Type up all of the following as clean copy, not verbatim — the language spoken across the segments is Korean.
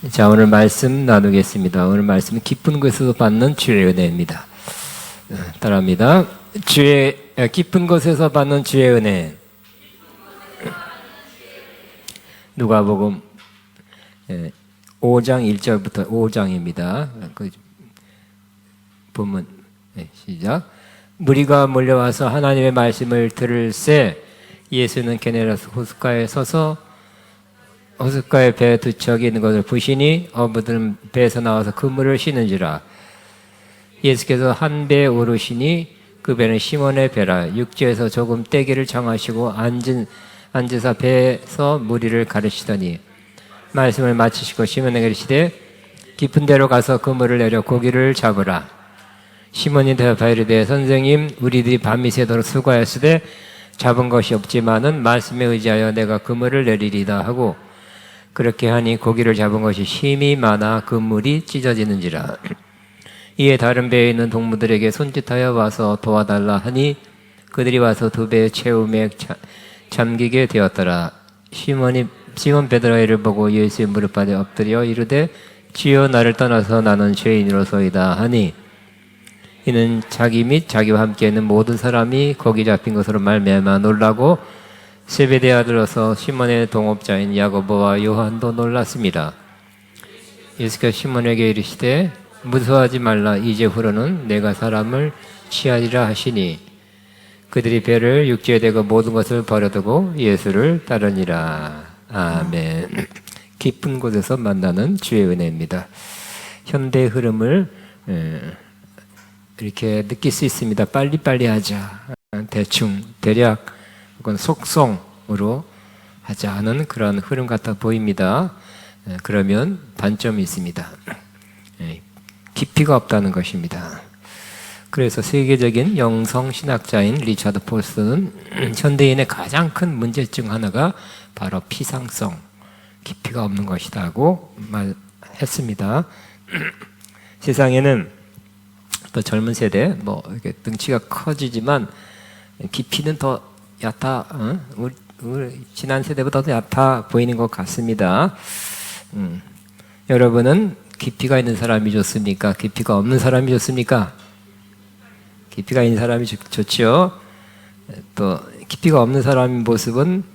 자, 오늘 말씀 나누겠습니다. 오늘 말씀은 깊은 곳에서 받는 주의 은혜입니다. 따라합니다. 깊은 곳에서 받는 주의 은혜. 누가복음 5장 1절부터 5장입니다. 그 본문 시작. 무리가 몰려와서 하나님의 말씀을 들을새 예수는 게네사렛 호숫가에 서서 호숫가에 배 두 척이 있는 것을 보시니 어부들은 배에서 나와서 그물을 쉬는지라. 예수께서 한 배에 오르시니 그 배는 시몬의 배라. 육지에서 조금 떼기를 정하시고 앉으사 배에서 무리를 가르치더니 말씀을 마치시고 시몬에게 이르시되 깊은 데로 가서 그물을 내려 고기를 잡으라. 시몬이 대답하여 이르되 선생님, 우리들이 밤이새도록 수고하였으되 잡은 것이 없지만은 말씀에 의지하여 내가 그물을 내리리다 하고 그렇게 하니 고기를 잡은 것이 심히 많아 그물이 찢어지는지라. 이에 다른 배에 있는 동무들에게 손짓하여 와서 도와달라 하니 그들이 와서 두 배의 채움에 잠기게 되었더라. 시몬 베드로를 보고 예수의 무릎바에 엎드려 이르되 주여, 나를 떠나서 나는 죄인으로소이다 하니 이는 자기 및 자기와 함께 있는 모든 사람이 고기 잡힌 것으로 말미암아 놀라고 세베대 아들로서 시몬의 동업자인 야고보와 요한도 놀랐습니다. 예수께서 시몬에게 이르시되 무서워하지 말라. 이제후로는 내가 사람을 취하리라 하시니 그들이 배를 육지에 대고 모든 것을 버려두고 예수를 따르니라. 아멘. 깊은 곳에서 만나는 주의 은혜입니다. 현대 흐름을 이렇게 느낄 수 있습니다. 빨리빨리 하자. 대충, 대략 혹은 속성으로 하자 하는 그런 흐름 같아 보입니다. 그러면 단점이 있습니다. 깊이가 없다는 것입니다. 그래서 세계적인 영성신학자인 리차드 폴스는 현대인의 가장 큰 문제점 하나가 바로 피상성, 깊이가 없는 것이라고 말했습니다. 세상에는 또 젊은 세대, 이렇게 등치가 커지지만 깊이는 더 우리 지난 세대보다도 얕아 보이는 것 같습니다. 여러분은 깊이가 있는 사람이 좋습니까? 깊이가 없는 사람이 좋습니까? 깊이가 있는 사람이 좋죠. 또 깊이가 없는 사람의 모습은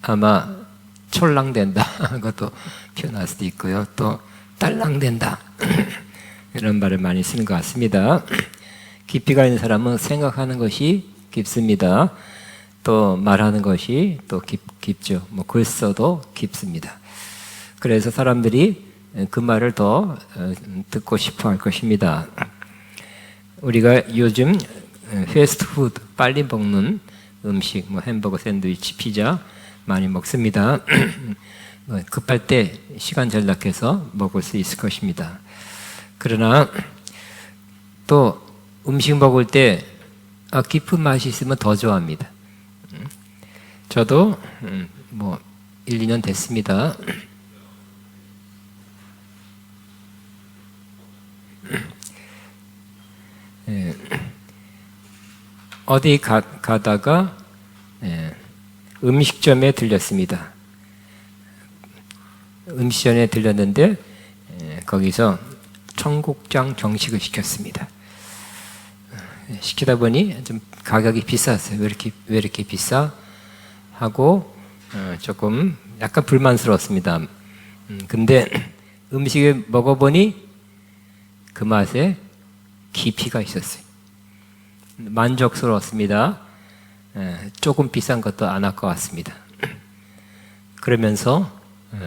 아마 촐랑된다 그것도 표현할 수도 있고요. 또 딸랑된다 이런 말을 많이 쓰는 것 같습니다. 깊이가 있는 사람은 생각하는 것이 깊습니다. 또 말하는 것이 또 깊죠. 글 써도 깊습니다. 그래서 사람들이 그 말을 더 듣고 싶어 할 것입니다. 우리가 요즘 패스트푸드, 빨리 먹는 음식, 햄버거, 샌드위치, 피자 많이 먹습니다. 급할 때 시간 절약해서 먹을 수 있을 것입니다. 그러나 또 음식 먹을 때 깊은 맛이 있으면 더 좋아합니다. 저도 1, 2년 됐습니다. 어디 가다가 음식점에 들렸습니다. 음식점에 들렸는데 거기서 청국장 정식을 시켰습니다. 시키다 보니 좀 가격이 비쌌어요. 왜 이렇게 비싸? 하고 조금 약간 불만스러웠습니다. 근데 음식을 먹어보니 그 맛에 깊이가 있었어요. 만족스러웠습니다. 조금 비싼 것도 안 할 것 같습니다. 그러면서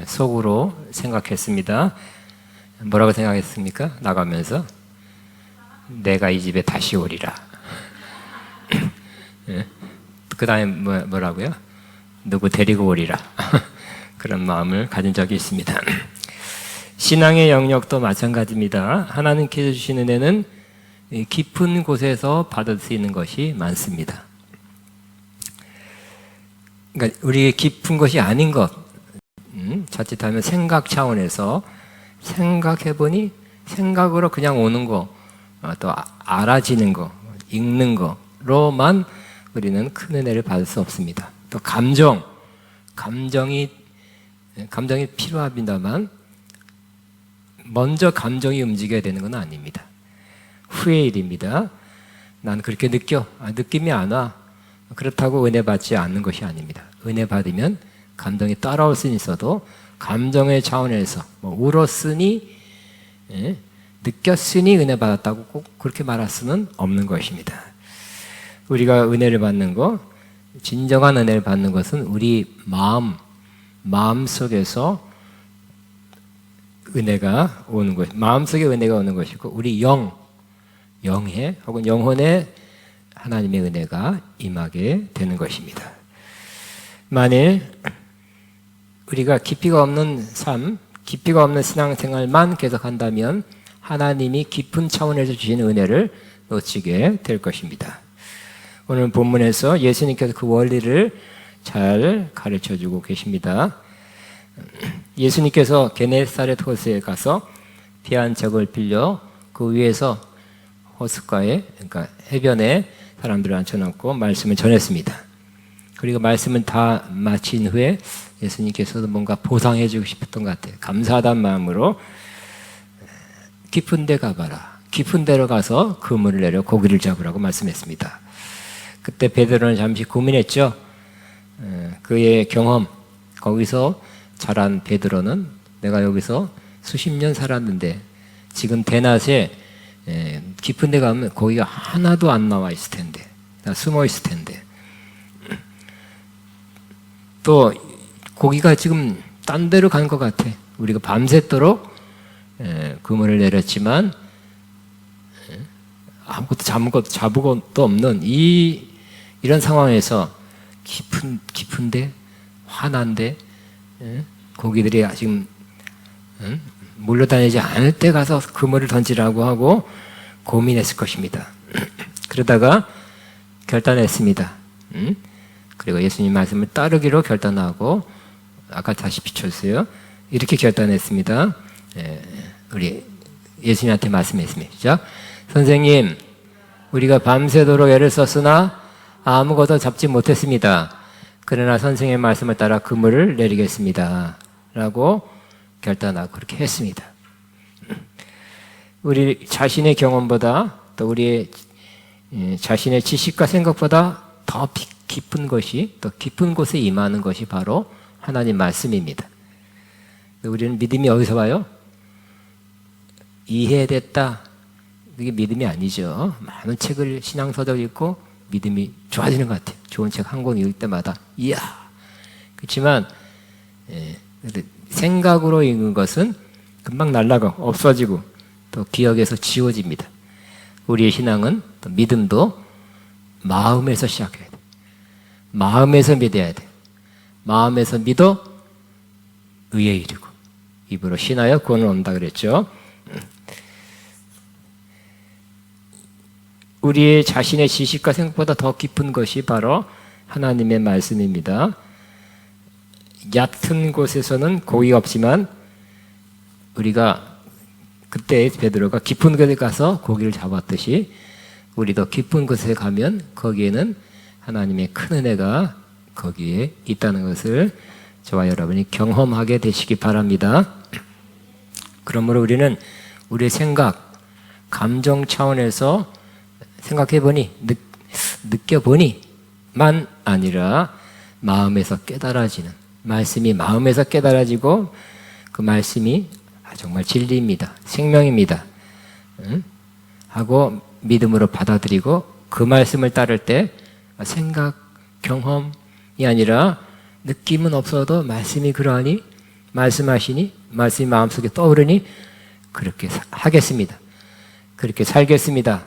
속으로 생각했습니다. 뭐라고 생각했습니까? 나가면서 내가 이 집에 다시 오리라. 그 다음에 뭐라고요? 누구 데리고 오리라. 그런 마음을 가진 적이 있습니다. 신앙의 영역도 마찬가지입니다. 하나님께서 주시는 은혜는 깊은 곳에서 받을 수 있는 것이 많습니다. 그러니까 우리의 깊은 것이 아닌 것, 자칫하면 생각 차원에서 생각해보니 생각으로 그냥 오는 거, 또 알아지는 거, 읽는 거로만 우리는 큰 은혜를 받을 수 없습니다. 또 감정이 감정이 필요합니다만 먼저 감정이 움직여야 되는 건 아닙니다. 후의 일입니다. 난 그렇게 느껴. 느낌이 안 와. 그렇다고 은혜 받지 않는 것이 아닙니다. 은혜 받으면 감정이 따라올 수는 있어도 감정의 차원에서 울었으니 느꼈으니 은혜 받았다고 꼭 그렇게 말할 수는 없는 것입니다. 우리가 은혜를 받는 것, 진정한 은혜를 받는 것은 우리 마음 속에서 은혜가 오는 것, 마음속에 은혜가 오는 것이고 우리 영에 혹은 영혼에 하나님의 은혜가 임하게 되는 것입니다. 만일 우리가 깊이가 없는 삶, 깊이가 없는 신앙생활만 계속한다면 하나님이 깊은 차원에서 주시는 은혜를 놓치게 될 것입니다. 오늘 본문에서 예수님께서 그 원리를 잘 가르쳐주고 계십니다. 예수님께서 게네사렛 호수에 가서 비 한 척을 빌려 그 위에서 호숫가에, 그러니까 해변에 사람들을 앉혀놓고 말씀을 전했습니다. 그리고 말씀을 다 마친 후에 예수님께서도 뭔가 보상해주고 싶었던 것 같아요. 감사하다는 마음으로 깊은 데 가봐라. 깊은 데로 가서 그물을 내려 고기를 잡으라고 말씀했습니다. 그때 베드로는 잠시 고민했죠. 그의 경험, 거기서 자란 베드로는 내가 여기서 수십 년 살았는데 지금 대낮에 깊은 데 가면 고기가 하나도 안 나와 있을 텐데, 숨어 있을 텐데, 또 고기가 지금 딴 데로 간 것 같아. 우리가 밤새도록 그물을 내렸지만 아무것도 잡은 것도 없는 이런 상황에서 깊은데 환한데 고기들이 지금 물러다니지 않을 때 가서 그물을 던지라고 하고 고민했을 것입니다. 그러다가 결단했습니다. 그리고 예수님 말씀을 따르기로 결단하고 아까 다시 비춰주세요. 이렇게 결단했습니다. 우리 예수님한테 말씀했습니다. 시작. 선생님, 우리가 밤새도록 애를 썼으나 아무것도 잡지 못했습니다. 그러나 선생님의 말씀을 따라 그물을 내리겠습니다. 라고 결단하고 그렇게 했습니다. 우리 자신의 경험보다 또 우리 자신의 지식과 생각보다 더 깊은 것이, 더 깊은 곳에 임하는 것이 바로 하나님 말씀입니다. 우리는 믿음이 어디서 와요? 이해됐다. 그게 믿음이 아니죠. 많은 책을 신앙서적 읽고 믿음이 좋아지는 것 같아요. 좋은 책 한 권 읽을 때마다 이야. 그렇지만 생각으로 읽는 것은 금방 날아가고 없어지고 또 기억에서 지워집니다. 우리의 신앙은 또 믿음도 마음에서 시작해야 돼. 마음에서 믿어야 돼. 마음에서 믿어 의에 이르고 입으로 신하여 구원을 얻는다 그랬죠. 우리의 자신의 지식과 생각보다 더 깊은 것이 바로 하나님의 말씀입니다. 얕은 곳에서는 고기가 없지만 우리가 그때 베드로가 깊은 곳에 가서 고기를 잡았듯이 우리도 깊은 곳에 가면 거기에는 하나님의 큰 은혜가 거기에 있다는 것을 저와 여러분이 경험하게 되시기 바랍니다. 그러므로 우리는 우리의 생각, 감정 차원에서 생각해보니, 느껴보니만 아니라 마음에서 깨달아지는, 말씀이 마음에서 깨달아지고 그 말씀이 정말 진리입니다. 생명입니다. 하고 믿음으로 받아들이고 그 말씀을 따를 때 생각, 경험이 아니라 느낌은 없어도 말씀이 그러하니, 말씀하시니, 말씀이 마음속에 떠오르니 그렇게 하겠습니다. 그렇게 살겠습니다.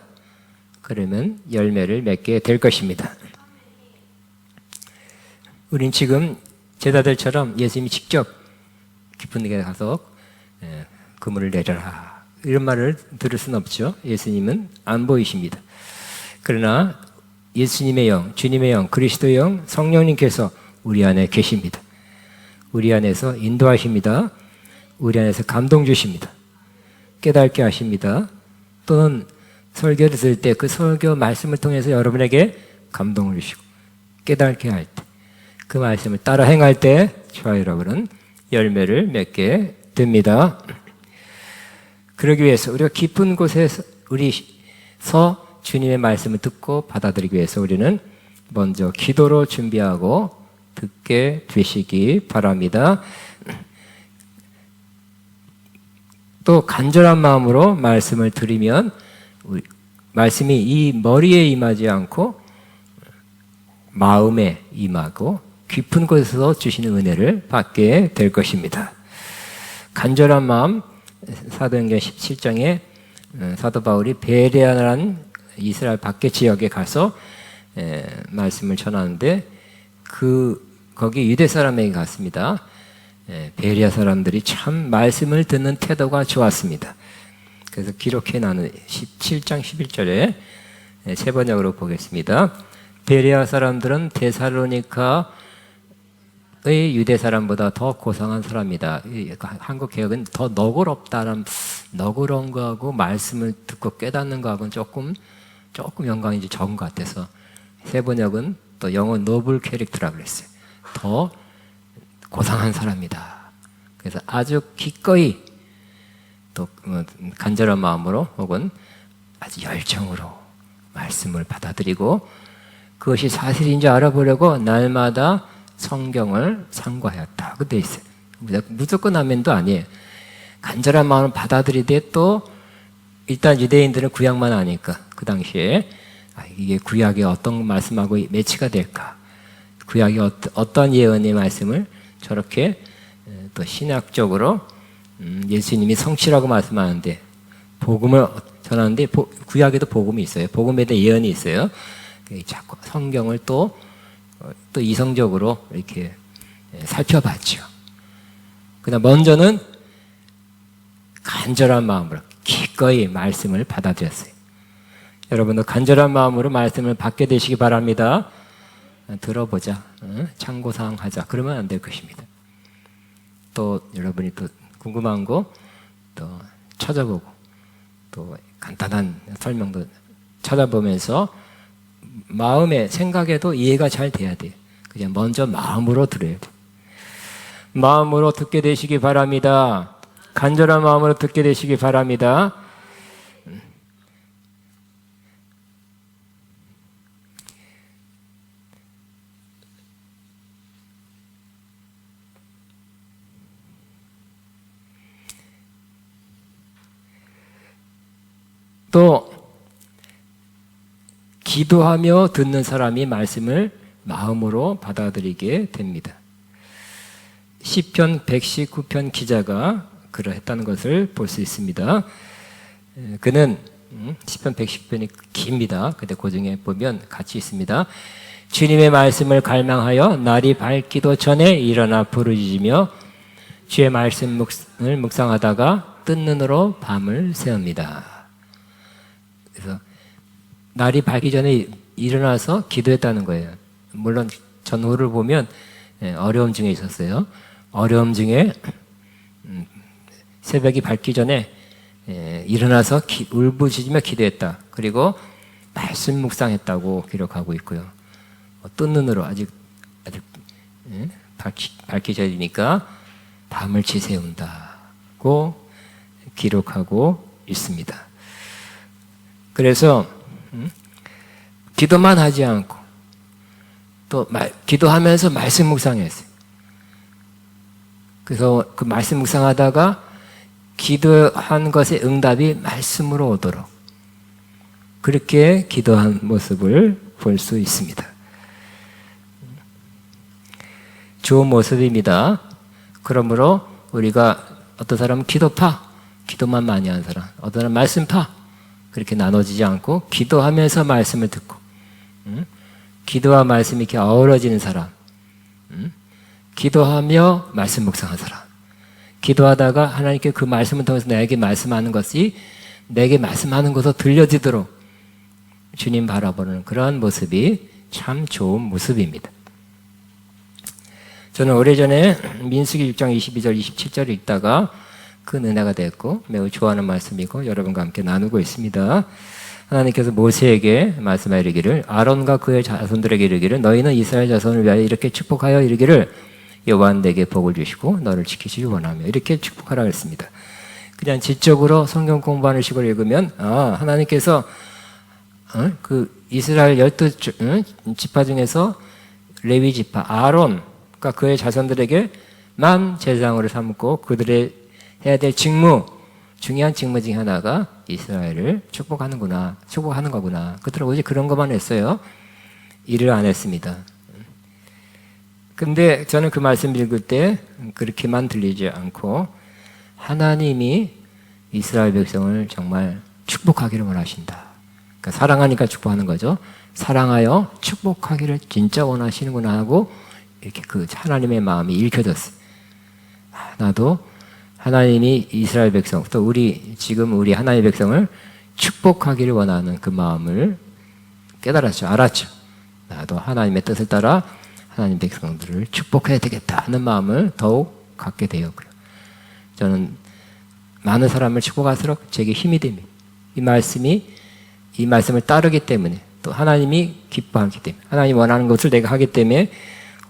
그러면 열매를 맺게 될 것입니다. 우린 지금 제자들처럼 예수님이 직접 깊은 데 가서 그물을 내려라 이런 말을 들을 수는 없죠. 예수님은 안 보이십니다. 그러나 예수님의 영, 주님의 영, 그리스도의 영, 성령님께서 우리 안에 계십니다. 우리 안에서 인도하십니다. 우리 안에서 감동 주십니다. 깨닫게 하십니다. 또는 설교를 들을 때 그 설교 말씀을 통해서 여러분에게 감동을 주시고 깨닫게 할 때, 그 말씀을 따라 행할 때 저와 여러분은 열매를 맺게 됩니다. 그러기 위해서 우리가 깊은 곳에서 우리서 주님의 말씀을 듣고 받아들이기 위해서 우리는 먼저 기도로 준비하고 듣게 되시기 바랍니다. 또 간절한 마음으로 말씀을 들으면 말씀이 이 머리에 임하지 않고 마음에 임하고 깊은 곳에서 주시는 은혜를 받게 될 것입니다. 간절한 마음, 사도행전 17장에 사도 바울이 베레아라는 이스라엘 밖의 지역에 가서 말씀을 전하는데 거기 유대 사람에게 갔습니다. 베레아 사람들이 참 말씀을 듣는 태도가 좋았습니다. 그래서 기록해 나눈 17장 11절에 세 번역으로 보겠습니다. 베레아 사람들은 데살로니카의 유대 사람보다 더 고상한 사람이다. 한국 개혁은 더 너그럽다는 너그러운 거하고 말씀을 듣고 깨닫는 거하고는 조금 연관이 적은 것 같아서 세 번역은 또 영어 노블 캐릭터라고 그랬어요. 더 고상한 사람이다. 그래서 아주 기꺼이 또 간절한 마음으로 혹은 아주 열정으로 말씀을 받아들이고 그것이 사실인지 알아보려고 날마다 성경을 상고하였다. 그 돼 있어요. 무조건 아멘도 아니에요. 간절한 마음을 받아들이되 또 일단 유대인들은 구약만 아니까 그 당시에 이게 구약에 어떤 말씀하고 매치가 될까? 구약이 어떤 예언의 말씀을 저렇게 또 신학적으로 예수님이 성취라고 말씀하는데 복음을 전하는데 구약에도 복음이 있어요. 복음에 대한 예언이 있어요. 자꾸 성경을 또 이성적으로 이렇게 살펴봤죠. 그다음 먼저는 간절한 마음으로 기꺼이 말씀을 받아들였어요. 여러분도 간절한 마음으로 말씀을 받게 되시기 바랍니다. 들어보자, 참고사항 하자. 그러면 안 될 것입니다. 또 여러분이 또 궁금한 거 또 찾아보고 또 간단한 설명도 찾아보면서 마음의 생각에도 이해가 잘 돼야 돼요. 그냥 먼저 마음으로 들어야 돼요. 마음으로 듣게 되시기 바랍니다. 간절한 마음으로 듣게 되시기 바랍니다. 또 기도하며 듣는 사람이 말씀을 마음으로 받아들이게 됩니다. 시편 119편 기자가 그러했다는 것을 볼 수 있습니다. 그는 시편 119편이 깁니다. 근데 그 중에 보면 같이 있습니다. 주님의 말씀을 갈망하여 날이 밝기도 전에 일어나 부르짖으며 주의 말씀을 묵상하다가 뜬 눈으로 밤을 새웁니다. 그래서 날이 밝기 전에 일어나서 기도했다는 거예요. 물론 전후를 보면 어려움 중에 있었어요. 어려움 중에 새벽이 밝기 전에 일어나서 울부짖으며 기도했다. 그리고 말씀 묵상했다고 기록하고 있고요. 뜬 눈으로 아직 밝기 전이니까 밤을 지새운다고 기록하고 있습니다. 그래서 기도만 하지 않고 또 기도하면서 말씀 묵상했어요. 그래서 그 말씀 묵상하다가 기도한 것의 응답이 말씀으로 오도록 그렇게 기도한 모습을 볼 수 있습니다. 좋은 모습입니다. 그러므로 우리가 어떤 사람은 기도파, 기도만 많이 하는 사람, 어떤 사람은 말씀파 그렇게 나눠지지 않고 기도하면서 말씀을 듣고 기도와 말씀이 이렇게 어우러지는 사람, 기도하며 말씀 묵상한 사람, 기도하다가 하나님께 그 말씀을 통해서 나에게 말씀하는 것이 내게 말씀하는 것으로 들려지도록 주님 바라보는 그러한 모습이 참 좋은 모습입니다. 저는 오래전에 민수기 6장 22절 27절을 읽다가 그 은혜가 됐고 매우 좋아하는 말씀이고 여러분과 함께 나누고 있습니다. 하나님께서 모세에게 말씀하여 이르기를 아론과 그의 자손들에게 이르기를 너희는 이스라엘 자손을 위하여 이렇게 축복하여 이르기를 여호와는 내게 복을 주시고 너를 지키시기 원하며 이렇게 축복하라 했습니다. 그냥 지적으로 성경 공부하는 식으로 읽으면 하나님께서 그 이스라엘 12지파 중에서 레위 지파 아론과 그의 자손들에게만 제사장으로 삼고 그들의 해야 될 중요한 직무 중 하나가 이스라엘을 축복하는 거구나. 그들은 오직 그런 것만 했어요. 일을 안 했습니다. 근데 저는 그 말씀 읽을 때 그렇게만 들리지 않고 하나님이 이스라엘 백성을 정말 축복하기를 원하신다. 그러니까 사랑하니까 축복하는 거죠. 사랑하여 축복하기를 진짜 원하시는구나 하고 이렇게 그 하나님의 마음이 읽혀졌어요. 나도 하나님이 이스라엘 백성, 또 지금 우리 하나님의 백성을 축복하기를 원하는 그 마음을 깨달았죠. 알았죠. 나도 하나님의 뜻을 따라 하나님 백성들을 축복해야 되겠다 하는 마음을 더욱 갖게 되었고요. 저는 많은 사람을 축복할수록 제게 힘이 됩니다. 이 말씀을 따르기 때문에 또 하나님이 기뻐하기 때문에 하나님 원하는 것을 내가 하기 때문에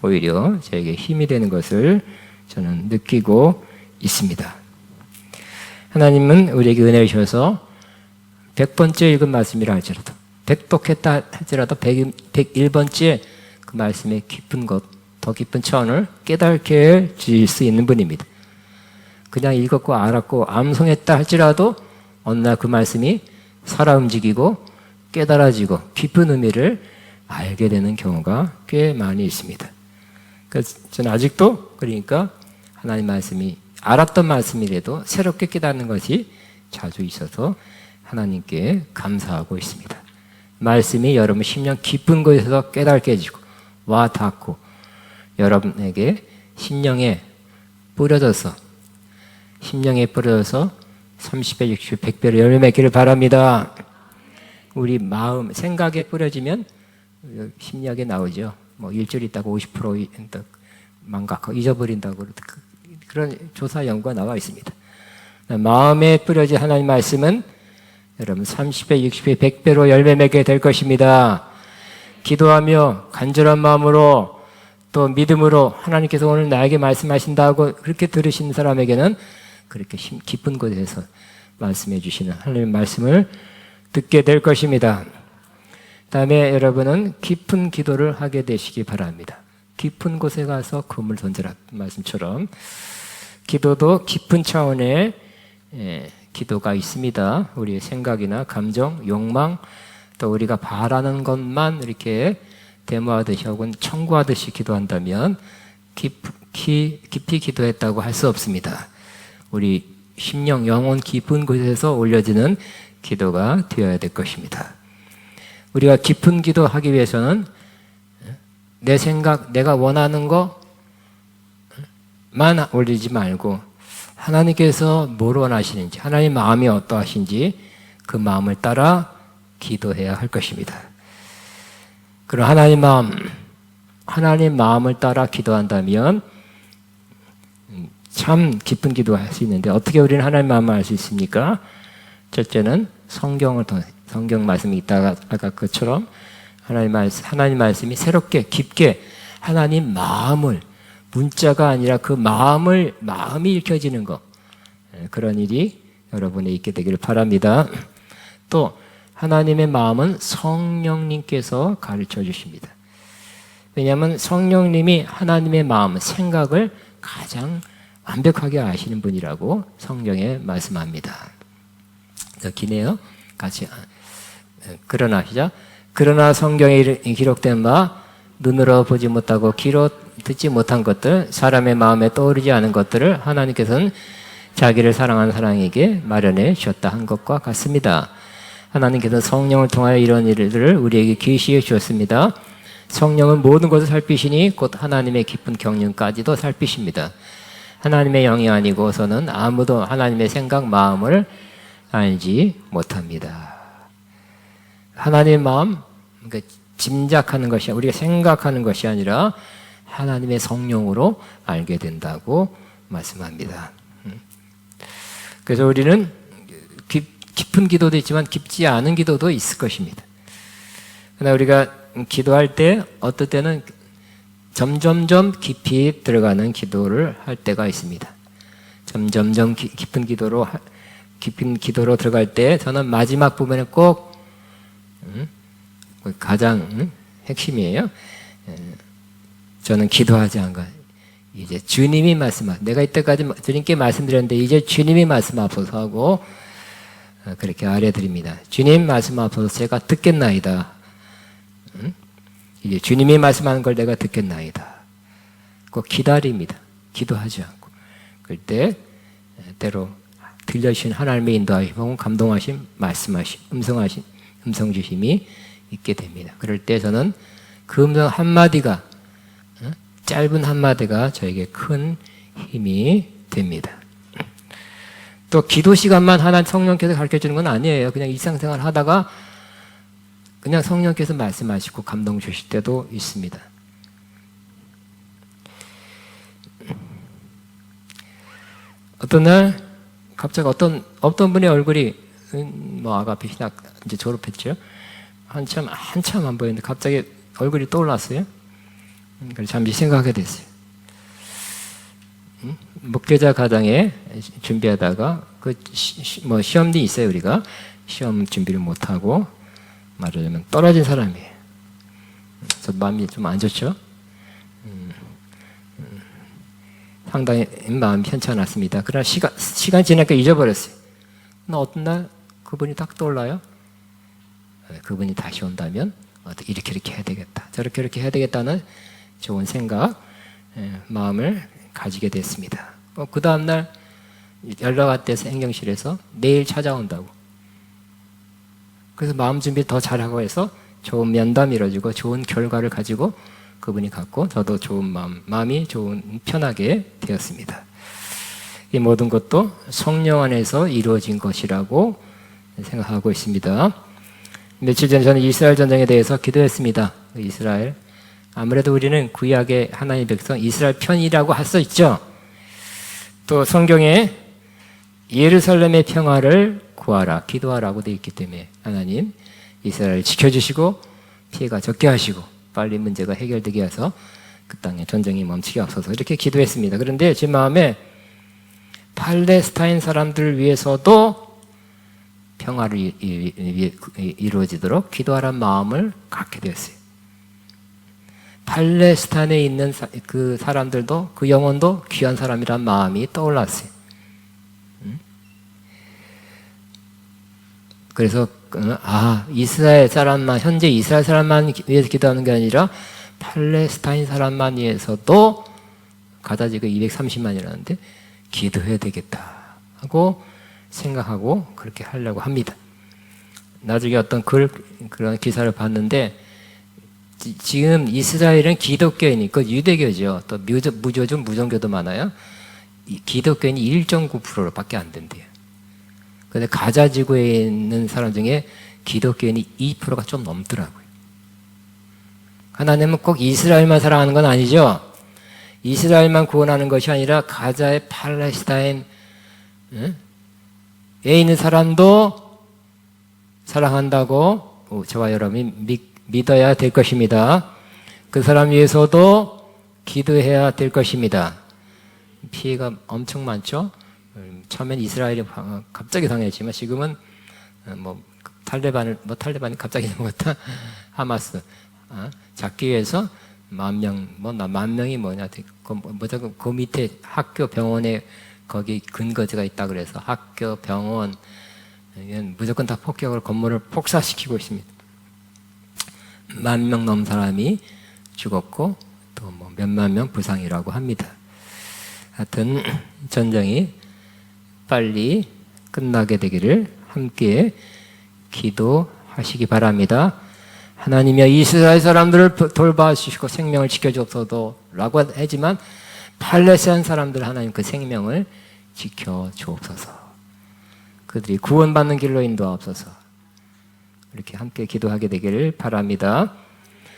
오히려 저에게 힘이 되는 것을 저는 느끼고 있습니다. 하나님은 우리에게 은혜를 주셔서 100번째 읽은 말씀이라 할지라도 100독했다 할지라도 101번째 그 말씀의 깊은 것, 더 깊은 차원을 깨닫게 해주실 수 있는 분입니다. 그냥 읽었고 알았고 암송했다 할지라도 어느 날 그 말씀이 살아 움직이고 깨달아지고 깊은 의미를 알게 되는 경우가 꽤 많이 있습니다. 그래서 저는 아직도 그러니까 하나님 말씀이 알았던 말씀이라도 새롭게 깨닫는 것이 자주 있어서 하나님께 감사하고 있습니다. 말씀이 여러분 심령 깊은 곳에서 깨닫게 해주고 와 닿고 여러분에게 심령에 뿌려져서 30배, 60배, 100배로 열매 맺기를 바랍니다. 우리 마음, 생각에 뿌려지면 심리학에 나오죠. 뭐 일주일 있다가 50% 망각하고 잊어버린다고 그런 조사 연구가 나와 있습니다. 마음에 뿌려진 하나님 말씀은 여러분 30배, 60배, 100배로 열매 맺게 될 것입니다. 기도하며 간절한 마음으로 또 믿음으로 하나님께서 오늘 나에게 말씀하신다고 그렇게 들으신 사람에게는 그렇게 깊은 곳에서 말씀해 주시는 하나님의 말씀을 듣게 될 것입니다. 다음에 여러분은 깊은 기도를 하게 되시기 바랍니다. 깊은 곳에 가서 금을 던져라 말씀처럼 기도도 깊은 차원의 기도가 있습니다. 우리의 생각이나 감정, 욕망, 또 우리가 바라는 것만 이렇게 데모하듯이 혹은 청구하듯이 기도한다면 깊이 기도했다고 할 수 없습니다. 우리 심령, 영혼 깊은 곳에서 올려지는 기도가 되어야 될 것입니다. 우리가 깊은 기도하기 위해서는 내 생각, 내가 원하는 것만 올리지 말고 하나님께서 뭘 원하시는지, 하나님 마음이 어떠하신지 그 마음을 따라 기도해야 할 것입니다. 그럼 하나님 마음을 따라 기도한다면 참 깊은 기도할 수 있는데 어떻게 우리는 하나님 마음을 알 수 있습니까? 첫째는 성경을 통해 성경 말씀이 있다가 아까 그처럼 하나님 말씀이 새롭게 깊게 하나님 마음을 문자가 아니라 그 마음이 읽혀지는 것 그런 일이 여러분에 있게 되기를 바랍니다. 또 하나님의 마음은 성령님께서 가르쳐 주십니다. 왜냐하면 성령님이 하나님의 마음, 생각을 가장 완벽하게 아시는 분이라고 성경에 말씀합니다. 기네요. 같이 그러나 시작. 그러나 성경에 기록된 바 눈으로 보지 못하고 귀로 듣지 못한 것들 사람의 마음에 떠오르지 않은 것들을 하나님께서는 자기를 사랑하는 사람에게 마련해 주셨다 한 것과 같습니다. 하나님께서 성령을 통하여 이런 일들을 우리에게 계시해 주셨습니다. 성령은 모든 것을 살피시니 곧 하나님의 깊은 경륜까지도 살피십니다. 하나님의 영이 아니고서는 아무도 하나님의 생각, 마음을 알지 못합니다. 하나님의 마음, 그러니까 짐작하는 것이 우리가 생각하는 것이 아니라 하나님의 성령으로 알게 된다고 말씀합니다. 그래서 우리는 깊은 기도도 있지만 깊지 않은 기도도 있을 것입니다. 그러나 우리가 기도할 때 어떨 때는 점점점 깊이 들어가는 기도를 할 때가 있습니다. 점점점 깊은 기도로 들어갈 때 저는 마지막 부분에 꼭 가장 핵심이에요. 저는 기도하지 않고 이제 주님이 말씀하고, 내가 이때까지 주님께 말씀드렸는데 이제 주님이 말씀하소서 하고 그렇게 아뢰드립니다. 주님 말씀하소서 제가 듣겠나이다. 이제 주님이 말씀하는 걸 내가 듣겠나이다. 꼭 기다립니다. 기도하지 않고. 그럴 때 때로 들려주신 하나님의 인도하심, 감동하심, 말씀하심, 음성 주심이 있게 됩니다. 그럴 때 저는 그 음성 한마디가, 짧은 한마디가 저에게 큰 힘이 됩니다. 또 기도 시간만 하나님 성령께서 가르쳐주는 건 아니에요. 그냥 일상생활 하다가 그냥 성령께서 말씀하시고 감동 주실 때도 있습니다. 어떤 날 갑자기 어떤 분의 얼굴이 아가페 신학 이제 졸업했죠. 한참 안 보였는데 갑자기 얼굴이 떠올랐어요. 그래서 잠시 생각하게 됐어요. 목회자 가정에 준비하다가 시험이 있어요. 우리가 시험 준비를 못하고 말하자면 떨어진 사람이에요. 저 마음이 좀 안 좋죠. 상당히 마음이 편치 않았습니다. 그러나 시간 지나니까 잊어버렸어요. 어떤 날 그분이 딱 떠올라요. 그분이 다시 온다면 이렇게 해야 되겠다, 저렇게 해야 되겠다는 좋은 생각, 마음을 가지게 됐습니다. 그 다음날 연락 왔대서 행정실에서 내일 찾아온다고. 그래서 마음 준비 더 잘하고 해서 좋은 면담이 이루어지고 좋은 결과를 가지고 그분이 갖고 저도 좋은 마음이 편하게 되었습니다. 이 모든 것도 성령 안에서 이루어진 것이라고 생각하고 있습니다. 며칠 전에 저는 이스라엘 전쟁에 대해서 기도했습니다. 이스라엘, 아무래도 우리는 구약의 하나님의 백성 이스라엘 편이라고 할 수 있죠. 또 성경에 예루살렘의 평화를 구하라, 기도하라고 되어 있기 때문에 하나님 이스라엘을 지켜주시고 피해가 적게 하시고 빨리 문제가 해결되게 해서 그 땅에 전쟁이 멈추게 하소서, 이렇게 기도했습니다. 그런데 제 마음에 팔레스타인 사람들을 위해서도 평화를 이루어지도록 기도하라는 마음을 갖게 되었어요. 팔레스타인에 있는 그 사람들도, 그 영혼도 귀한 사람이란 마음이 떠올랐어요. 그래서 이스라엘 사람만, 현재 이스라엘 사람만 위해서 기도하는 게 아니라 팔레스타인 사람만 위해서도, 가자 지금 230만이라는데 기도해야 되겠다 하고 생각하고 그렇게 하려고 합니다. 나중에 어떤 그런 기사를 봤는데, 지금 이스라엘은 기독교이니까 유대교죠. 또 무교죠, 무종교도 많아요. 기독교인이 1.9%밖에 안 된대요. 그런데 가자 지구에 있는 사람 중에 기독교인이 2%가 좀 넘더라고요. 하나님은 꼭 이스라엘만 사랑하는 건 아니죠. 이스라엘만 구원하는 것이 아니라 가자의 팔레스타인에 있는 사람도 사랑한다고 저와 여러분이 믿어야 될 것입니다. 그 사람 위해서도 기도해야 될 것입니다. 피해가 엄청 많죠. 처음엔 이스라엘이 갑자기 당했지만 지금은 탈레반이 갑자기 넘어갔다. 하마스 잡기 위해서 10,000명이 뭐냐, 그 밑에 학교, 병원에 거기 근거지가 있다 그래서 학교, 병원 무조건 다 폭격을, 건물을 폭사시키고 있습니다. 10,000명 넘는 사람이 죽었고 또 몇만 명 부상이라고 합니다. 하여튼 전쟁이 빨리 끝나게 되기를 함께 기도하시기 바랍니다. 하나님이여 이스라엘 사람들을 돌봐주시고 생명을 지켜주옵소서라고 하지만 팔레스타인 사람들 하나님 그 생명을 지켜주옵소서. 그들이 구원받는 길로 인도하옵소서. 이렇게 함께 기도하게 되기를 바랍니다.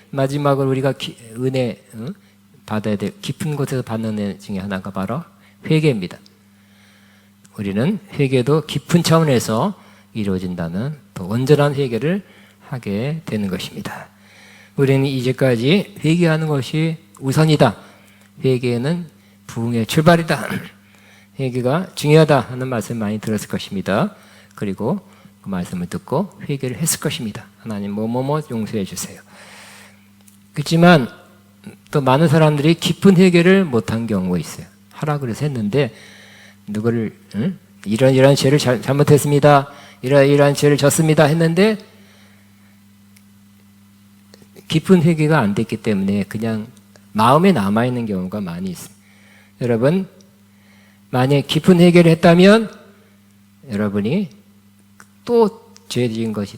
마지막으로 우리가 은혜 받아야 될 깊은 곳에서 받는 은혜 중에 하나가 바로 회개입니다. 우리는 회개도 깊은 차원에서 이루어진다는 또 온전한 회개를 하게 되는 것입니다. 우리는 이제까지 회개하는 것이 우선이다. 회개는 부흥의 출발이다. 회개가 중요하다 하는 말씀 많이 들었을 것입니다. 그리고 그 말씀을 듣고 회개를 했을 것입니다. 하나님 뭐뭐뭐 용서해 주세요. 그렇지만 또 많은 사람들이 깊은 회개를 못한 경우가 있어요. 하라 그래서 했는데 누구를 이런 죄를 잘못했습니다. 이런 죄를 졌습니다 했는데 깊은 회개가 안 됐기 때문에 그냥 마음에 남아있는 경우가 많이 있습니다. 여러분 만약 깊은 회개를 했다면 여러분이 또 죄 지은 것이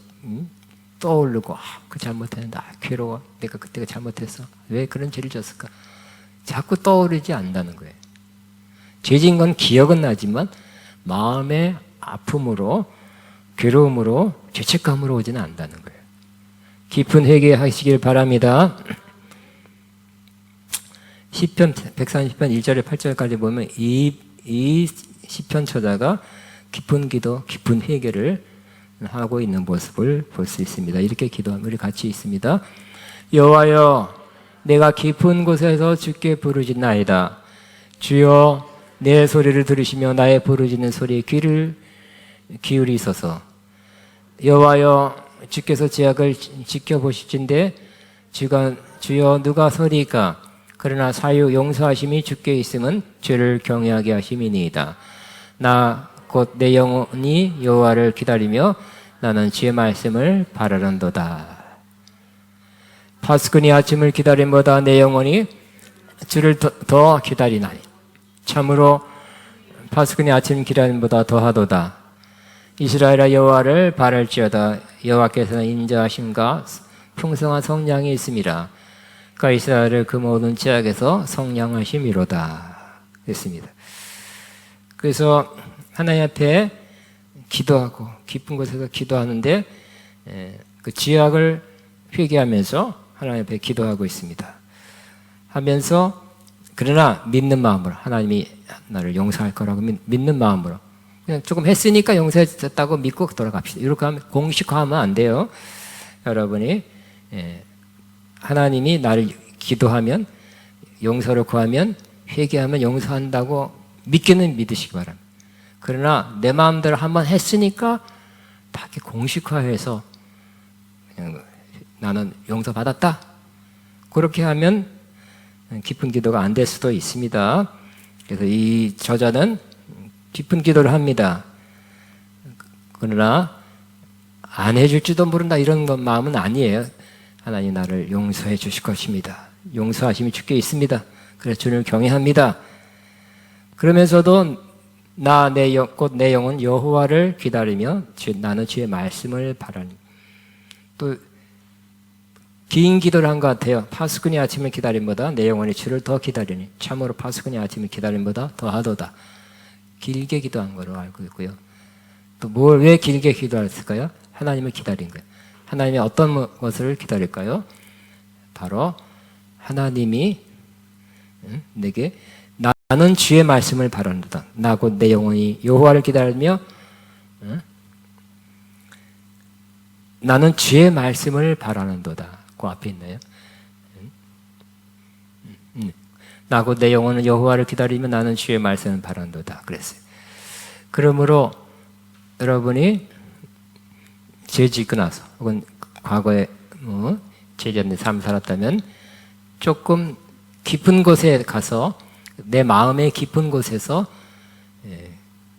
떠오르고 그 잘못했는데 괴로워. 내가 그때가 잘못했어. 왜 그런 죄를 졌을까? 자꾸 떠오르지 않는다는 거예요. 죄 지은 건 기억은 나지만 마음의 아픔으로 괴로움으로 죄책감으로 오지는 않는다는 거예요. 깊은 회개하시길 바랍니다. 시편 130편 1절에 8절까지 보면 이 시편 저자가 깊은 기도, 깊은 회개를 하고 있는 모습을 볼 수 있습니다. 이렇게 기도하면 우리 같이 있습니다. 여호와여, 내가 깊은 곳에서 주께 부르짖나이다. 주여, 내 소리를 들으시며 나의 부르짖는 소리에 귀를 기울이소서. 여호와여, 주께서 죄악을 지켜보시진데 주여 누가 서리까? 그러나 사유 용서하심이 주께 있음은 죄를 경외하게 하심이니이다. 나 곧 내 영혼이 여호와를 기다리며 나는 주의 말씀을 바라는도다. 파수꾼이 아침을 기다림보다 내 영혼이 주를 더 기다리나니 참으로 파수꾼이 아침 기다림보다 더하도다. 이스라엘아 여호와를 바랄지어다. 여호와께서는 인자하심과 풍성한 성량이 있음이라. 그가 이스라엘을 그 모든 죄악에서 성량하심이로다. 됐습니다. 그래서 하나님 앞에 기도하고 깊은 곳에서 기도하는데 그 죄악을 회개하면서 하나님 앞에 기도하고 있습니다. 하면서 그러나 믿는 마음으로 하나님이 나를 용서할 거라고 믿는 마음으로 그냥 조금 했으니까 용서했다고 믿고 돌아갑시다. 이렇게 하면 공식화하면 안 돼요. 여러분이 하나님이 나를 기도하면 용서를 구하면 회개하면 용서한다고 믿기는 믿으시기 바랍니다. 그러나 내 마음대로 한번 했으니까 다 이렇게 공식화해서 그냥 나는 용서받았다. 그렇게 하면 깊은 기도가 안 될 수도 있습니다. 그래서 이 저자는 깊은 기도를 합니다. 그러나 안 해줄지도 모른다 이런 건 마음은 아니에요. 하나님 나를 용서해 주실 것입니다. 용서하심이 주께 있습니다. 그래서 주를 경외합니다. 그러면서도 곧 내 영혼 여호와를 기다리며 나는 주의 말씀을 바라니. 또 긴 기도를 한 것 같아요. 파수꾼이 아침을 기다림보다 내 영혼이 주를 더 기다리니 참으로 파수꾼이 아침을 기다림보다 더하도다. 길게 기도한 거로 알고 있고요. 또 왜 길게 기도했을까요? 하나님을 기다린 거예요. 하나님이 어떤 것을 기다릴까요? 바로 하나님이 내게 나는 주의 말씀을 바라는도다. 나 곧 내 영혼이 여호와를 기다리며 나는 주의 말씀을 바라는도다. 그 앞에 있나요? 나 곧 내 영혼은 여호와를 기다리며 나는 주의 말씀을 바라는도다. 그랬어요. 그러므로 여러분이 죄 짓고 나서 혹은 과거에 죄 짓는 삶을 살았다면 조금 깊은 곳에 가서 내 마음의 깊은 곳에서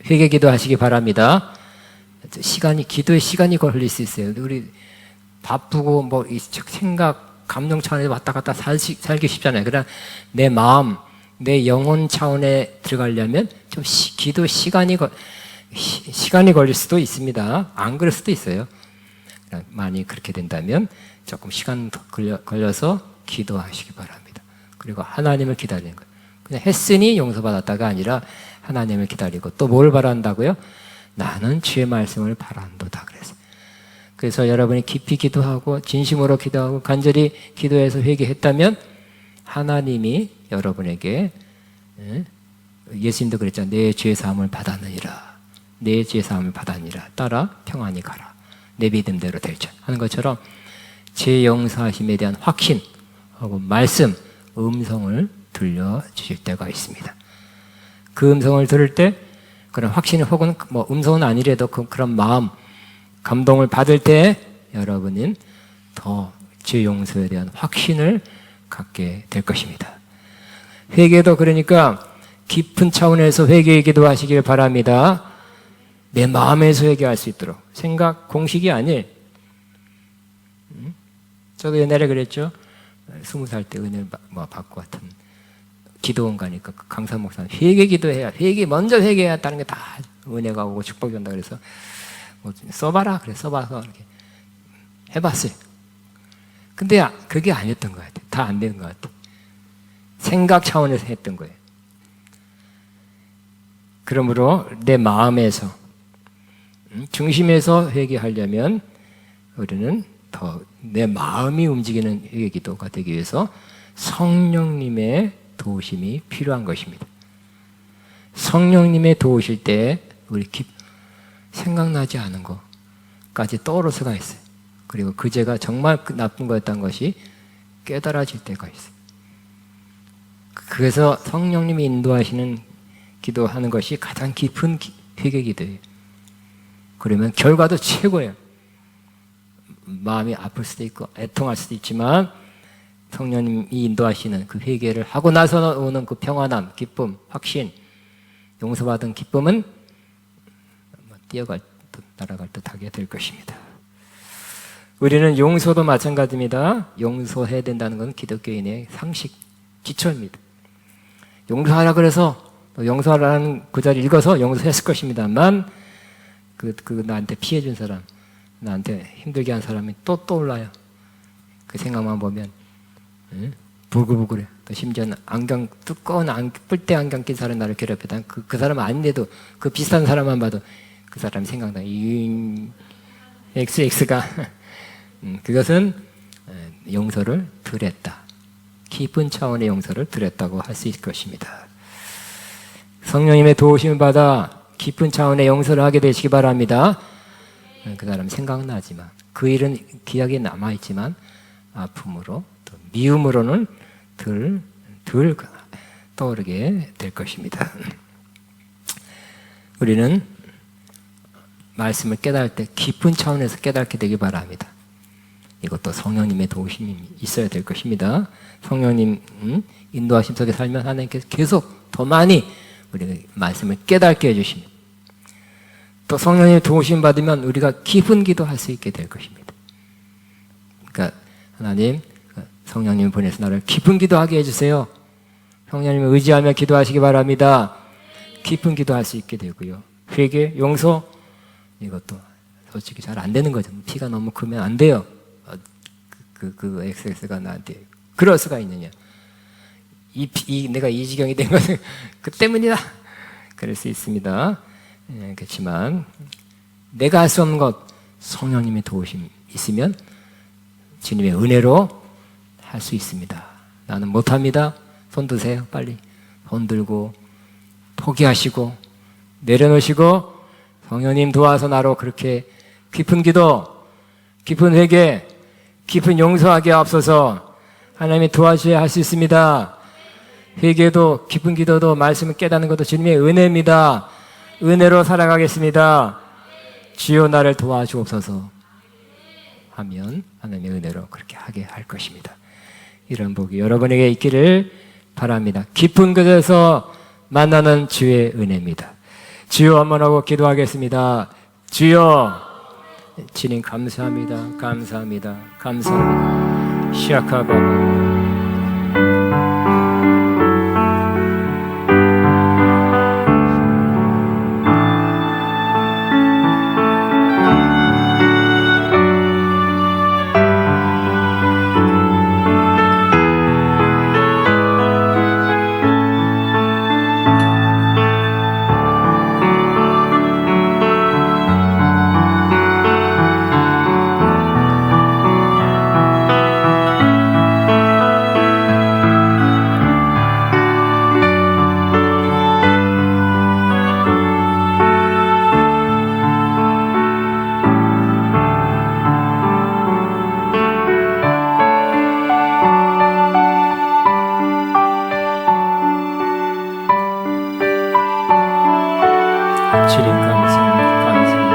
회개 기도하시기 바랍니다. 기도에 시간이 걸릴 수 있어요. 우리 바쁘고 생각, 감정 차원에 왔다 갔다 살기 쉽잖아요. 그러나 내 마음, 내 영혼 차원에 들어가려면 좀 기도 시간이 걸릴 수도 있습니다. 안 그럴 수도 있어요. 많이 그렇게 된다면 조금 시간 걸려서 기도하시기 바랍니다. 그리고 하나님을 기다리는 거예요. 그냥 했으니 용서받았다가 아니라 하나님을 기다리고 또 뭘 바란다고요? 나는 주의 말씀을 바란도다. 그래서 여러분이 깊이 기도하고 진심으로 기도하고 간절히 기도해서 회개했다면 하나님이 여러분에게 예수님도 그랬잖아요. 내 죄 사함을 받았느니라. 내 죄 사함을 받았느니라. 따라 평안히 가라. 내 믿음대로 될지 하는 것처럼 죄 용서하심에 대한 확신 하고 말씀 음성을 들려주실 때가 있습니다. 그 음성을 들을 때 그런 확신 혹은 뭐 음성은 아니래도 그런 마음, 감동을 받을 때 여러분은 더 죄 용서에 대한 확신을 갖게 될 것입니다. 회개도 그러니까 깊은 차원에서 회개의 기도하시길 바랍니다. 내 마음에서 회개할 수 있도록. 생각 공식이 아니에요. 저도 옛날에 그랬죠. 20살 때 은혜를 받고 같은 기도원 가니까 그 강사 목사님 회개 기도해야 먼저 회개해야 다른 게 다 은혜가 오고 축복이 온다 그래서 뭐 써봐라 그래 써봐서 이렇게 해봤어요. 근데 그게 아니었던 것 같아요. 다 안 되는 것 같아요. 생각 차원에서 했던 거예요. 그러므로 내 마음에서 중심에서 회개하려면 우리는 더 내 마음이 움직이는 회개 기도가 되기 위해서 성령님의 도우심이 필요한 것입니다. 성령님의 도우실 때 우리 생각나지 않은 것까지 떠오를 수가 있어요. 그리고 그 죄가 정말 나쁜 거였다는 것이 깨달아질 때가 있어요. 그래서 성령님이 인도하시는 기도하는 것이 가장 깊은 회개 기도예요. 그러면 결과도 최고예요. 마음이 아플 수도 있고 애통할 수도 있지만 성령님이 인도하시는 그 회개를 하고 나서 오는 그 평안함, 기쁨, 확신, 용서받은 기쁨은 뛰어갈 듯 날아갈 듯 하게 될 것입니다. 우리는 용서도 마찬가지입니다. 용서해야 된다는 건 기독교인의 상식, 기초입니다. 용서하라 그래서 용서하라는 구절을 읽어서 용서했을 것입니다만 그 나한테 피해준 사람, 나한테 힘들게 한 사람이 또 떠올라요. 그 생각만 보면 부글부글해. 또 심지어는 두꺼운 뿔대 안경 낀 사람 나를 괴롭혔다. 그 사람 아닌데도 그 비슷한 사람만 봐도 그 사람이 생각나. XX가 그것은 용서를 덜 했다. 깊은 차원의 용서를 덜 했다고 할 수 있을 것입니다. 성령님의 도우심을 받아 깊은 차원의 용서를 하게 되시기 바랍니다. 그 사람 생각나지만 그 일은 기억에 남아있지만 아픔으로 또 미움으로는 덜 떠오르게 될 것입니다. 우리는 말씀을 깨달을 때 깊은 차원에서 깨닫게 되기 바랍니다. 이것도 성령님의 도우심이 있어야 될 것입니다. 성령님 인도하심 속에 살면 하나님께서 계속 더 많이 우리가 말씀을 깨닫게 해주십니다. 또 성령님의 도우심 받으면 우리가 깊은 기도할 수 있게 될 것입니다. 그러니까 하나님, 성령님 보내서 나를 깊은 기도하게 해주세요. 성령님을 의지하며 기도하시기 바랍니다. 깊은 기도할 수 있게 되고요. 회개, 용서 이것도 솔직히 잘 안 되는 거죠. 피가 너무 크면 안 돼요. 그 XX가 나한테 그럴 수가 있느냐. 내가 이 지경이 된 것은 그 때문이다. 그럴 수 있습니다. 그렇지만 내가 할 수 없는 것 성령님의 도우심이 있으면 주님의 은혜로 할 수 있습니다. 나는 못합니다. 손 드세요. 빨리 손 들고 포기하시고 내려놓으시고 성령님 도와서 나로 그렇게 깊은 기도, 깊은 회개, 깊은 용서하게 앞서서 하나님이 도와주셔야 할 수 있습니다. 회개도 깊은 기도도 말씀을 깨닫는 것도 주님의 은혜입니다. 은혜로 살아가겠습니다. 주여 나를 도와주옵소서 하면 하나님의 은혜로 그렇게 하게 할 것입니다. 이런 복이 여러분에게 있기를 바랍니다. 깊은 곳에서 만나는 주의 은혜입니다. 주여 한번 하고 기도하겠습니다. 주여, 주님 감사합니다. 감사합니다. 감사합니다. 시아카바 주님 감사합니다. 감사합니다.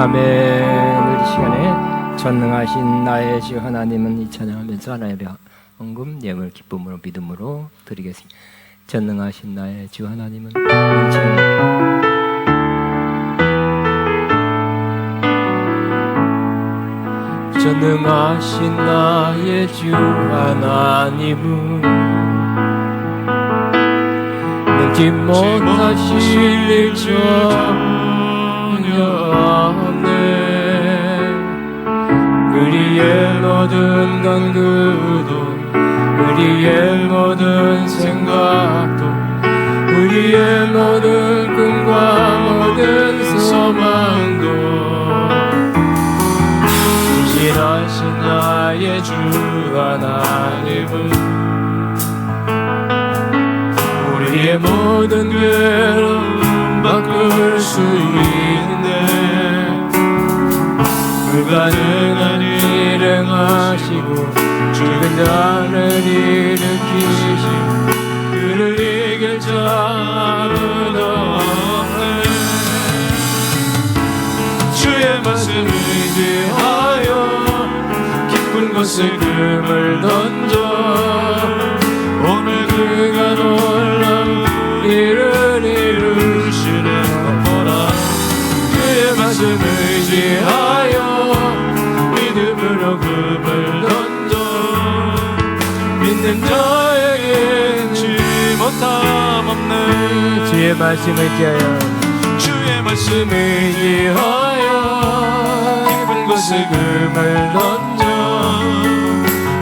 아멘. 우리 시간에 전능하신 나의 주 하나님은 이 찬양하면서 하나님의 헌금 예물 기쁨으로 믿음으로 드리겠습니다. 전능하신 나의 주 하나님은 전능하신 나의 주 하나님은 능지 못하실 일 전혀 없네. 우리의 모든 간구도 우리의 모든 생각도 우리의 모든 꿈과 모든 소망도 신실하신 나의 주 하나님은 우리의 모든 괴로움 바꿀 수 있네. 불가능한 일을 하시고 죽은 자를 일으키시고 그를 이길 자 아무도 없네. 주의 말씀 의지하여 깊은 곳에 금을 던져 오늘 그가 놀라운 일을 이루시는 것 보라. 주의 말씀 의지하여 믿음으로 금을 던져 믿는 자에겐 지 못함 없네. 주의 말씀 의지하여 주의 말씀 의지하여 깊은 곳에 금을 던져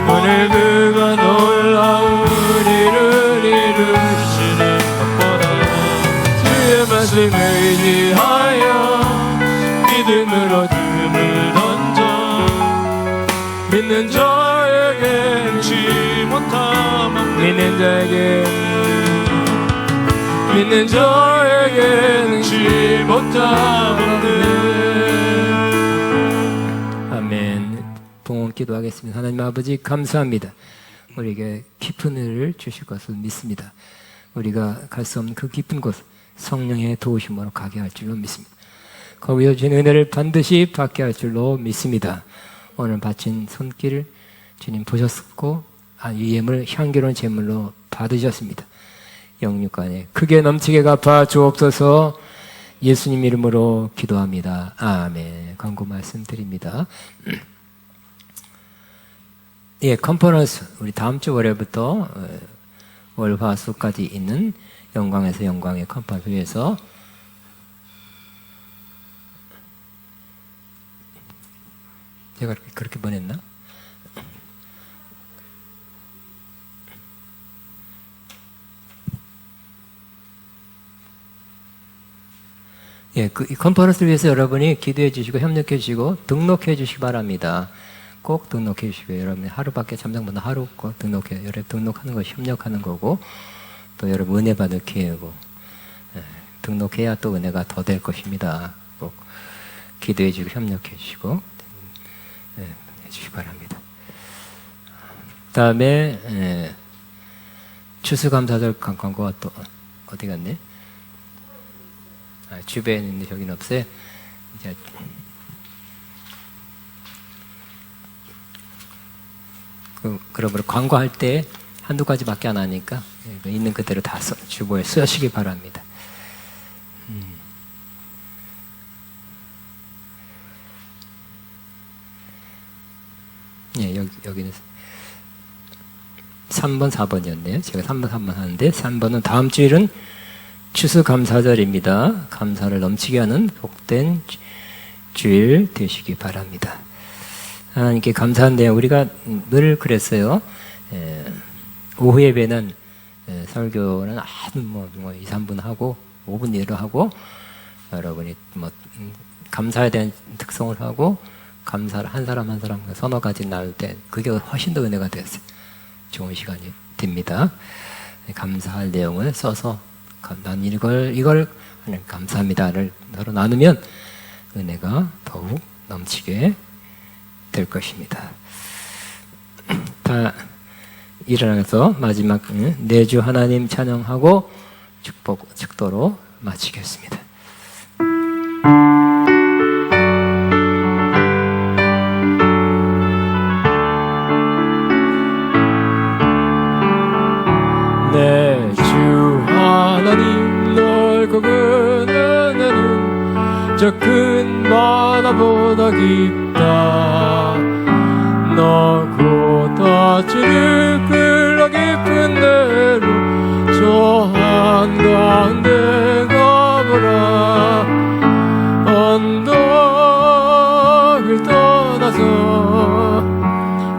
오늘 그가 놀라운 일을 이루시는 것보다 주의 말씀 의지하여 믿음으로 금을 던져 믿는 자에겐 지 못함 없네. 믿는 자에겐 지 못함 없네. 아멘. 봉헌 기도하겠습니다. 하나님 아버지 감사합니다. 우리에게 깊은 은혜를 주실 것을 믿습니다. 우리가 갈 수 없는 그 깊은 곳 성령의 도우심으로 가게 할 줄로 믿습니다. 거기서 주신 은혜를 반드시 받게 할 줄로 믿습니다. 오늘 바친 손길을 주님 보셨고 이 예물 향기로운 제물로 받으셨습니다. 영육간에 크게 넘치게 갚아 주옵소서. 예수님 이름으로 기도합니다. 아멘. 광고 말씀드립니다. 예, 컨퍼런스 우리 다음 주 월요일부터 월화수까지 있는 영광에서 영광의 컨퍼런스에서 제가 그렇게 보냈나? 예, 이 컨퍼런스를 위해서 여러분이 기도해 주시고 협력해 주시고 등록해 주시기 바랍니다. 꼭 등록해 주시고요. 여러분이 하루밖에 참석보다 하루 꼭 등록해요. 여러분 등록하는 것이 협력하는 거고 또 여러분 은혜 받을 기회고 등록해야 또 은혜가 더 될 것입니다. 꼭 기도해 주시고 협력해 주시고 해주시기 바랍니다. 다음에 추수감사절 광고가 또 어디 갔네? 주변에 있는데 저기는 없어요. 이제 그러므로 광고할 때 한두 가지밖에 안 하니까 있는 그대로 다 주보에 쓰시기 바랍니다. 예, 여기는 3번, 4번이었네요. 제가 3번, 3번 하는데 3번은 다음 주일은 추수감사절입니다. 감사를 넘치게 하는 복된 주일 되시기 바랍니다. 하나님께 감사한데요. 우리가 늘 그랬어요. 오후 예배는 설교는 아주 뭐 2, 3분 하고 5분 예로 하고 여러분이 뭐 감사에 대한 특성을 하고 감사를 한 사람 한 사람 서너 가지 나눌 때 그게 훨씬 더 은혜가 됐어요. 좋은 시간이 됩니다. 감사할 내용을 써서 난 이걸 하나님 감사합니다를 서로 나누면 은혜가 더욱 넘치게 될 것입니다. 다 일어나서 마지막 내주 하나님 찬양하고 축도로 마치겠습니다. 내 주 하나님 넓고 큰 은혜는 저 큰 바다보다 깊다. 너보다 주를 흘러 깊은 데로 저 한가운데 가보라. 언덕을 떠나서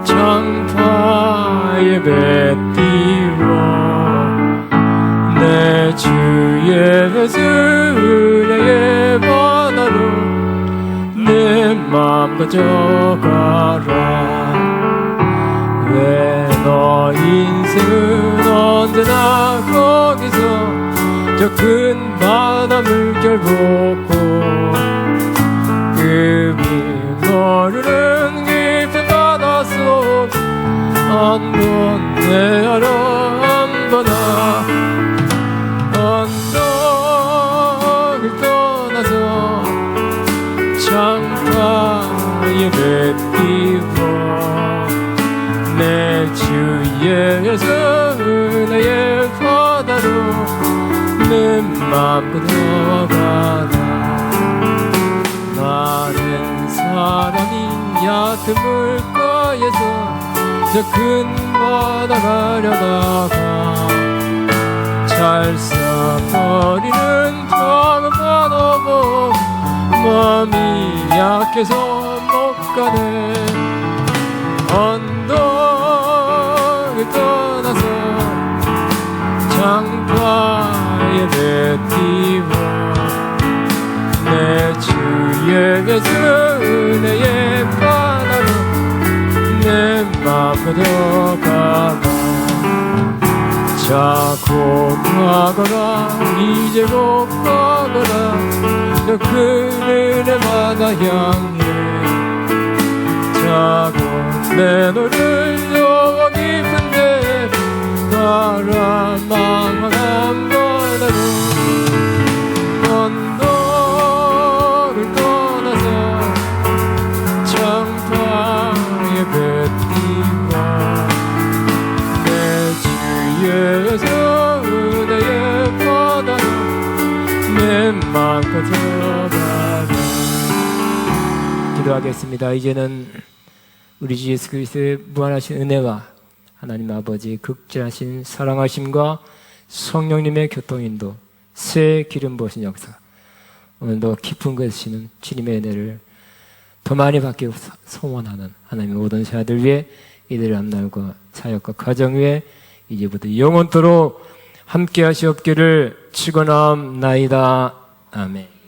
창파의 배 띄워 내 주의 예수 은혜의 바다로 내 맘 가져가라. 왜 너 인생은 언제나 거기서 저 큰 바다 물결 보고 급이 모르는 깊은 바닷속 한번 내어라 한번아. 언덕을 떠나서 창파의 배 띄워 내 주의 예수 은혜의 바다로 내 맘 들어가라. 많은 사람이 얕은 물가에서 저 큰 바다 가려다가 잘 써버리는 작은 바다 보고 마음이 약해서 못 가네. 언덕을 떠나서 창파의 배 띄워 내 주의 예수 은혜의 바다로 내 맘 가져가라. 자고 가거라 이제 못 가거라 저 큰 은혜 바다 향해 자고 내 노를 여와 깊은데 나라 망망한 바다로 언덕을 떠나서 창파의 배 띄워 내 주의 예수 은혜의 바다로 내 맘 가져가라. 기도하겠습니다. 이제는 우리 주 예수 그리스도의 무한하신 은혜와 하나님 아버지의 극진하신 사랑하심과 성령님의 교통인도 새 기름 부으신 역사 오늘도 깊은 것이는 주님의 은혜를 더 많이 받기 소원하는 하나님의 모든 자들 위해 이들의 앞날과 사역과 가정 위에 이제부터 영원토록 함께 하시옵기를 축원하옵나이다. 아멘.